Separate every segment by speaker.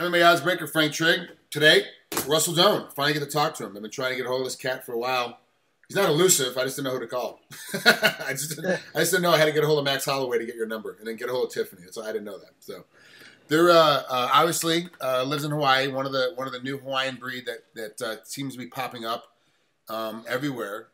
Speaker 1: MMAOddsBreaker Frank Trigg. Today, Russell Doane. Finally get to talk to him. I've been trying to get a hold of this cat for a while. He's not elusive. I just didn't know who to call. I just didn't know I had to get a hold of Max Holloway to get your number, and then get a hold of Tiffany. So I didn't know that. So they're obviously lives in Hawaii. One of the new Hawaiian breed that seems to be popping up everywhere.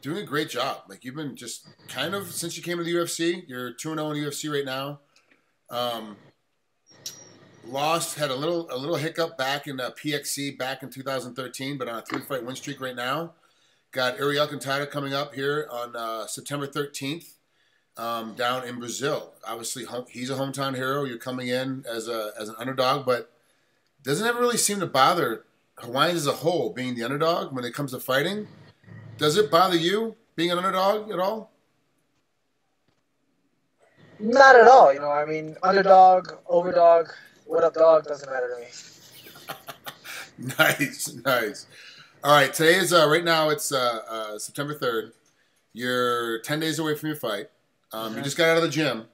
Speaker 1: Doing a great job. Like, you've been just kind of, since you came to the UFC, you're 2-0 in the UFC right now. Had a little hiccup back in PXC back in 2013, but on a 3-fight win streak right now. Got Iuri Alcantara coming up here on September 13th down in Brazil. Obviously, he's a hometown hero. You're coming in as an underdog, but doesn't ever really seem to bother Hawaiians as a whole being the underdog when it comes to fighting. Does it bother you being an underdog at all?
Speaker 2: Not at all. You know, I mean, underdog, overdog, what up, dog, doesn't matter to me.
Speaker 1: Nice. All right, today is, right now it's September 3rd. You're 10 days away from your fight. You just got out of the gym.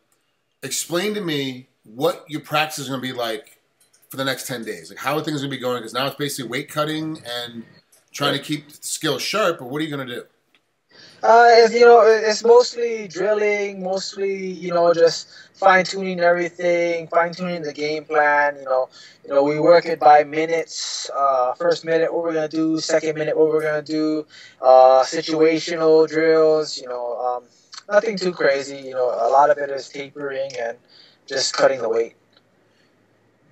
Speaker 1: Explain to me what your practice is going to be like for the next 10 days. Like, how are things going to be going? Because now it's basically weight cutting and trying to keep skills sharp, but what are you going to do?
Speaker 2: It's mostly drilling, mostly, just fine-tuning everything, fine-tuning the game plan. We work it by minutes. First minute, what we're going to do. Second minute, what we're going to do. Situational drills, nothing too crazy. A lot of it is tapering and just cutting the weight.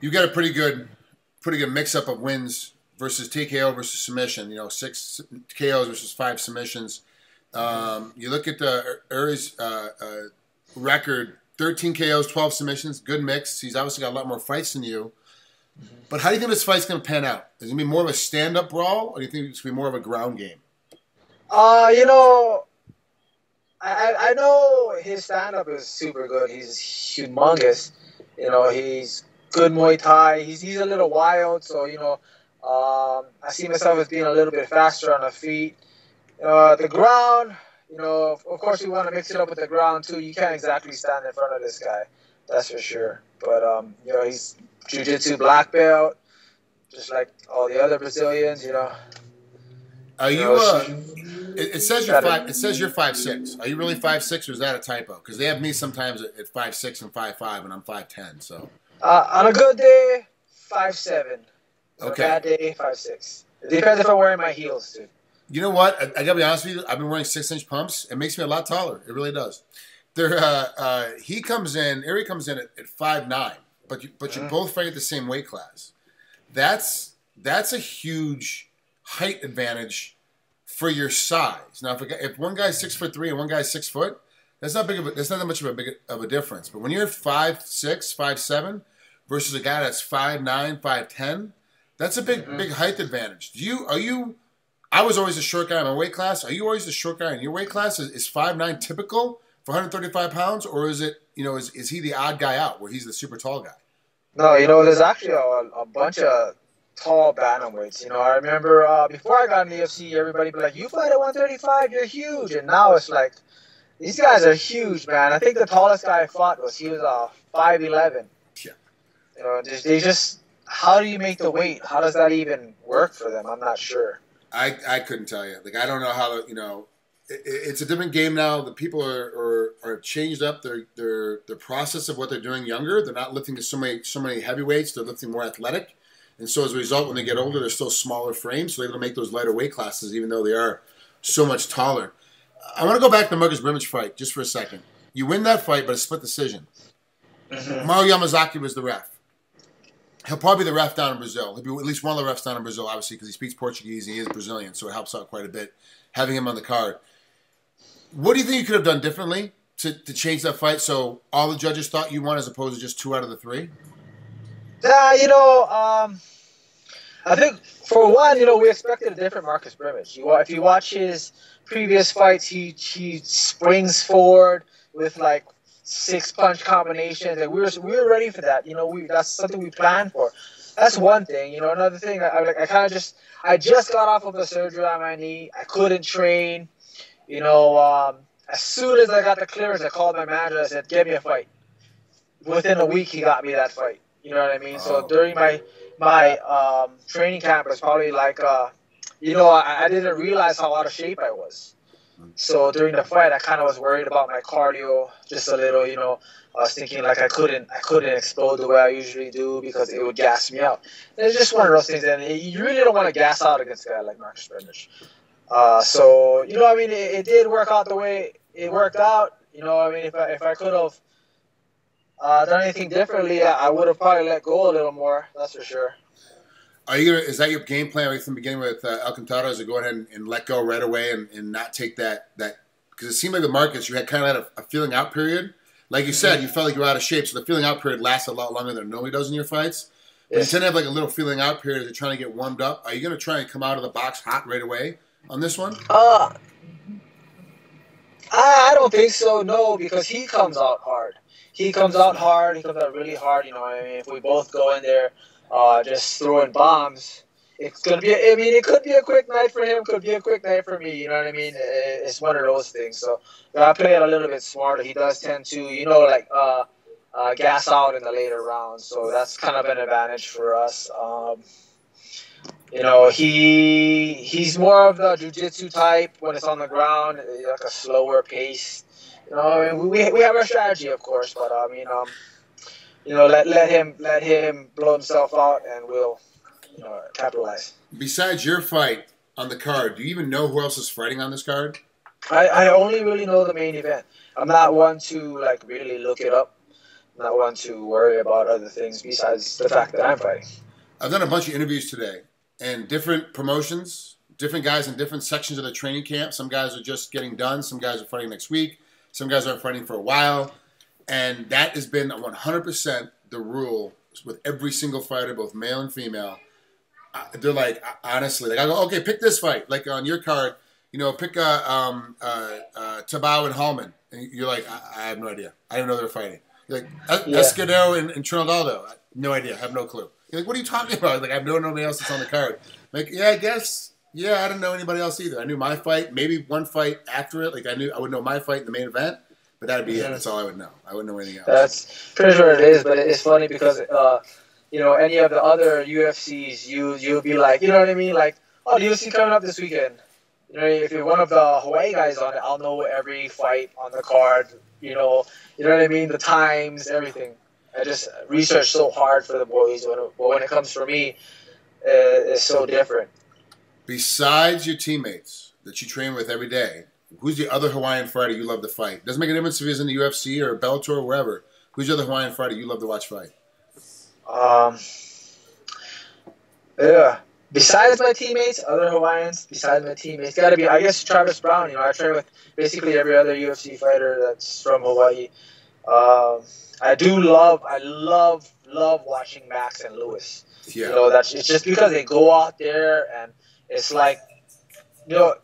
Speaker 1: You got a pretty good mix-up of wins versus TKO versus submission. 6 KOs versus 5 submissions. You look at Uri's record, 13 KOs, 12 submissions, good mix. He's obviously got a lot more fights than you. But how do you think this fight's going to pan out? Is it going to be more of a stand-up brawl, or do you think it's going to be more of a ground game?
Speaker 2: I know his stand-up is super good. He's humongous. He's good Muay Thai. He's a little wild, so, I see myself as being a little bit faster on the feet. The ground, of course, we want to mix it up with the ground, too. You can't exactly stand in front of this guy. That's for sure. But, he's jiu-jitsu black belt, just like all the other Brazilians,
Speaker 1: Are you, it says you're 5'6". Are you really 5'6", or is that a typo? Because they have me sometimes at 5'6" and 5'5", and I'm 5'10", so.
Speaker 2: On a good day, 5'7". On
Speaker 1: Okay.
Speaker 2: a bad day, 5'6". It depends if I'm wearing my heels, too.
Speaker 1: You know what? I gotta be honest with you. I've been wearing 6-inch pumps. It makes me a lot taller. It really does. Uri comes in at 5'9", but you're both fighting at the same weight class. That's a huge height advantage for your size. Now, if one guy's 6'3" and one guy's 6 foot, that's not that much of a difference. But when you're 5'6", 5'7", versus a guy that's 5'9", 5'10", that's a big height advantage. I was always a short guy in my weight class. Are you always the short guy in your weight class? Is 5'9" typical for 135 pounds, or is it, is he the odd guy out where he's the super tall guy?
Speaker 2: No, there's actually a bunch of tall bantamweights. I remember before I got in the UFC, everybody be like, "You fight at 135, you're huge," and now it's like, these guys are huge, man. I think the tallest guy I fought was 5'11".
Speaker 1: Yeah.
Speaker 2: They just, how do you make the weight? How does that even work for them? I'm not sure.
Speaker 1: I couldn't tell you. Like, I don't know how it's a different game now. The people are changed up their process of what they're doing younger. They're not lifting so many heavyweights. They're lifting more athletic, and so as a result, when they get older, they're still smaller frames, so they're able to make those lighter weight classes, even though they are so much taller. I want to go back to the Marcus Brimage fight just for a second. You win that fight, but a split decision. Mario Yamazaki was the ref. He'll probably be the ref down in Brazil. He'll be at least one of the refs down in Brazil, obviously, because he speaks Portuguese and he is Brazilian, so it helps out quite a bit having him on the card. What do you think you could have done differently to change that fight so all the judges thought you won as opposed to just 2 out of the 3?
Speaker 2: I think, for one, we expected a different Marcus Brimage. If you watch his previous fights, he springs forward with, 6-punch combinations, and we were ready for that. That's something we planned for. That's one thing. Another thing, I just got off of a surgery on my knee. I couldn't train. As soon as I got the clearance, I called my manager. I said, "Get me a fight." Within a week, he got me that fight. You know what I mean? So during my training camp, it was probably like, I didn't realize how out of shape I was. So during the fight, I kind of was worried about my cardio just a little. I was thinking like I couldn't explode the way I usually do because it would gas me out. And it's just one of those things, and you really don't want to gas out against a guy like Marcus Brendish. So it did work out the way it worked out. If I could have done anything differently, I would have probably let go a little more. That's for sure.
Speaker 1: Are you gonna? Is that your game plan right from the beginning with Alcantara? Is to go ahead and let go right away and not take that because it seemed like with Marcus you had kind of a feeling out period. Like you said, you felt like you were out of shape, so the feeling out period lasts a lot longer than it normally does in your fights. But you tend to have like a little feeling out period as you're trying to get warmed up. Are you gonna try and come out of the box hot right away on this one?
Speaker 2: I don't think so. No, because he comes out hard. He comes out hard. He comes out really hard. If we both go in there, just throwing bombs, it's gonna be. It could be a quick night for him. Could be a quick night for me. You know what I mean? It's one of those things. So I play it a little bit smarter. He does tend to, gas out in the later rounds. So that's kind of an advantage for us. He's more of the jiu-jitsu type when it's on the ground, like a slower pace. We have our strategy, of course, but let him blow himself out, and we'll capitalize.
Speaker 1: Besides your fight on the card, do you even know who else is fighting on this card?
Speaker 2: I only really know the main event. I'm not one to really look it up. I'm not one to worry about other things besides the fact that I'm fighting.
Speaker 1: I've done a bunch of interviews today, and different promotions, different guys in different sections of the training camp. Some guys are just getting done. Some guys are fighting next week. Some guys aren't fighting for a while. And that has been 100% the rule with every single fighter, both male and female. They're like, honestly, I go, okay, pick this fight. Like on your card, pick Tabao and Hallman. And you're like, I have no idea. I didn't know they were fighting. You're like, Escudero and Trinaldo. No idea. I have no clue. You're like, what are you talking about? Like, I know nobody else that's on the card. Like, I guess, I didn't know anybody else either. I knew my fight, maybe one fight after it. Like, I would know my fight in the main event, but that'd be it. That's all I would know. I wouldn't know anything else.
Speaker 2: That's pretty sure it is, but it's funny because, any of the other UFCs, you'll be like, you know what I mean? Like, the UFC coming up this weekend. If you're one of the Hawaii guys on it, I'll know every fight on the card, you know what I mean? The times, everything. I just research so hard for the boys, but when it comes for me, it's so different.
Speaker 1: Besides your teammates that you train with every day, who's the other Hawaiian fighter you love to fight? Doesn't make a difference if he's in the UFC or Bellator or wherever. Who's the other Hawaiian fighter you love to watch fight?
Speaker 2: Besides my teammates, other Hawaiians, besides my teammates, gotta be, I guess, Travis Brown. I train with basically every other UFC fighter that's from Hawaii. I love watching Max and Lewis.
Speaker 1: Yeah.
Speaker 2: It's just because they go out there and it's like,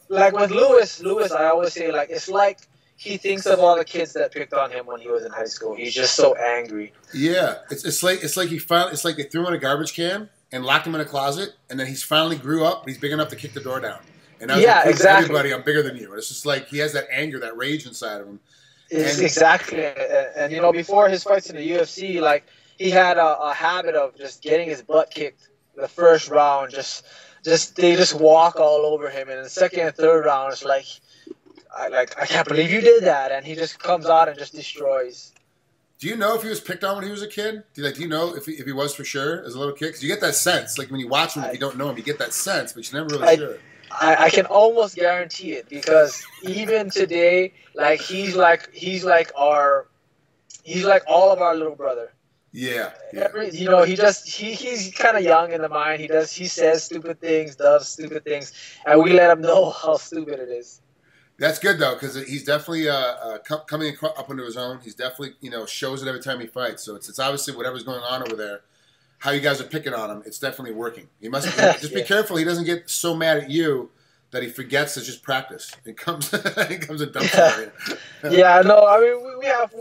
Speaker 2: like with Lewis, I always say, like, it's like he thinks of all the kids that picked on him when he was in high school. He's just so angry.
Speaker 1: Yeah, it's like they threw him in a garbage can and locked him in a closet, and then he's finally grew up. And he's big enough to kick the door down. And
Speaker 2: exactly.
Speaker 1: Everybody, I'm bigger than you. And it's just like he has that anger, that rage inside of him.
Speaker 2: Exactly. And before his fights in the UFC, like, he had a habit of just getting his butt kicked the first round. They just walk all over him. And in the second and third round, it's like, I can't believe you did that. And he just comes out and just destroys.
Speaker 1: Do you know if he was picked on when he was a kid? Do you know if he was for sure as a little kid? Because you get that sense. Like when you watch him, if you don't know him, you get that sense, but you're never really sure.
Speaker 2: I can almost guarantee it because even today, like he's like all of our little brother.
Speaker 1: Yeah.
Speaker 2: He's kind of young in the mind. He says stupid things, does stupid things, and we let him know how stupid it is.
Speaker 1: That's good though, because he's definitely coming up into his own. He's definitely shows it every time he fights. So it's obviously whatever's going on over there. How you guys are picking on him, it's definitely working. He must just be careful. He doesn't get so mad at you that he forgets to just practice. He comes and dumps it on you.
Speaker 2: Yeah, no, I mean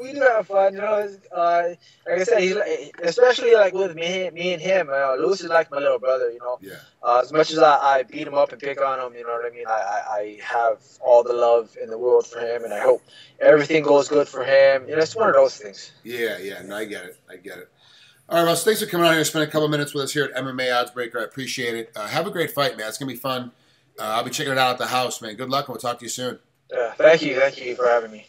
Speaker 2: we do have fun. Like I said, he's especially like with me and him. Lewis is like my little brother.
Speaker 1: Yeah.
Speaker 2: As much as I beat him up and pick on him, you know what I mean. I have all the love in the world for him, and I hope everything goes good for him. It's one of those things.
Speaker 1: Yeah. No, I get it. All right, Russ, thanks for coming out here and spending a couple minutes with us here at MMA Oddsbreaker. I appreciate it. Have a great fight, man. It's going to be fun. I'll be checking it out at the house, man. Good luck, and we'll talk to you soon.
Speaker 2: Thank you. Thank you for having me.